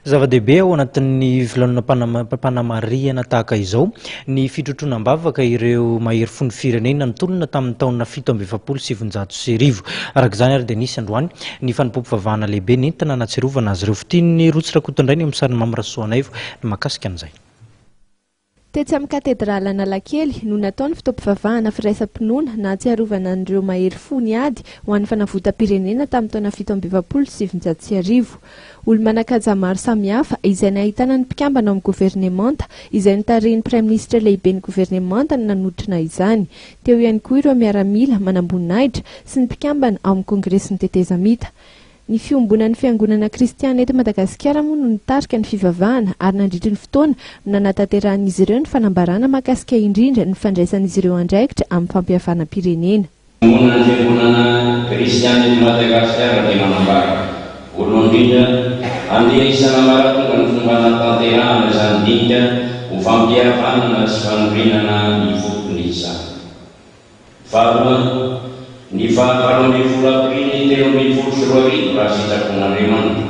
Zava-dehibe ao anatin'ny filanonam-panamariana tahaka izao ny fitrotroanam-bavaka ireo mahery fon'ny firenena nitolona tamin'ny taona 1770. Arak'izany ary dia nisy androany ny fanipoam-pivavahana lehibe nentina natsirovana azy ireo. Fitian'ny Rotsy Rakotondrainy amin'ny sarin'ny Mamirasoanaivo ny mahakasika an'izay. Tetsy amin'ny katedrala Analakely no nataony fitaom-pivavahana firaisam-pinoana na atsiarovana an'ireo mahery fo ny ady ho an'ny fanavotam-pirenena tamin'ny taona 1770. Olo-manan-kaja maro samihafa izay nahitana ny mpikambana amin'ny governemanta izay nitarihin'ny praiminisitra lehiben'ny governemanta no nanotrina izany. Teo ihany koa ireo miaramila manamboninahitra sy ny mpikambana ao amin'ny kongresin'ny tetezamita. Ny fiombonan'ny fiangonana kristiana eto Madagasikara moa no nitarika ny fivavahana ary nandritry ny fotoana no nanatanteran'izy ireo ny fanambarana mahakasika indrindra ny fandraisan'izy ireo andraikitra amin'ny fampihavanam-pirenena. Fiangonana fiangonana kristiana eto Madagasikara dia manambara voalohany indrindra andeha isan'amara tonga ny fomba natanterahana izany dinika ho fampihavanana sy fanorenana ny fotony izany. Faharoa, ny fahavalo ambin'ny folo aprily 2024 raha sitrapon'Andriamanitra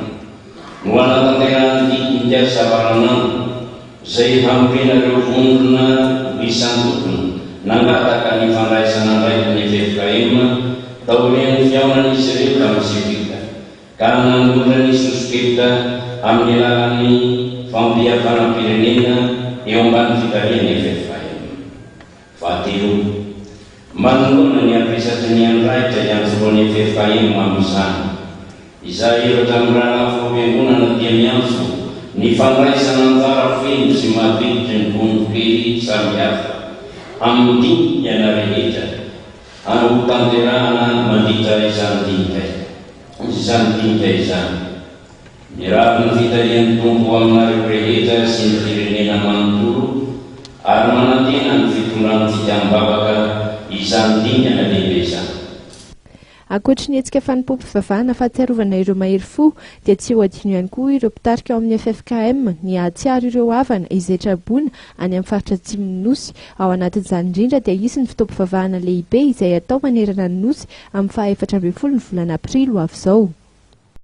no anatanterahana dinika zava-manano izay hanorena ireo vondrona isan-totony nangataka ny fandraisana andraikiny FFKM taorian'ny fiaonan'izy ireo tamin'ny sivita ka nanondra ny sosiketa amin'ny alalan'ny fampihavanam-pirenena eo ambany fitarian'ny FFKM. Fahatelo, manoloana ny ampisatsy ny andraikitra ianjoroan'ny FFKM amin'izany izay hevatra amin'ny raha fiangonana dia miantso ny fandraisana anjara feno sy madiditry ny vonon-kely samihafa amin'ny dinikana rehetra ary ho tanterahana mandritra izany dinika izany. Miarahaba ny fitarian'ny tompo aminareo rehetra sy ny firenena manontolo ary manantena ny fitondran'ny fitam-bavaka izany dinikana lehibe izany. Ankoatry ny hetsika fanipoam-pivavahana fahatsiarovana ireo mahery fo dia tsy ho adino ihany koa ireo mpitarika ao amin'ny FFKM ny ahatsiaro ireo havana izay traboana any amin'ny faritra atsimon'ny nosy. Ao anatin'izany indrindra dia hisy ny fitaom-pivavahana lehibe izay atao manerana ny nosy amin'ny faha 14 ny volana aprily ho avy izao.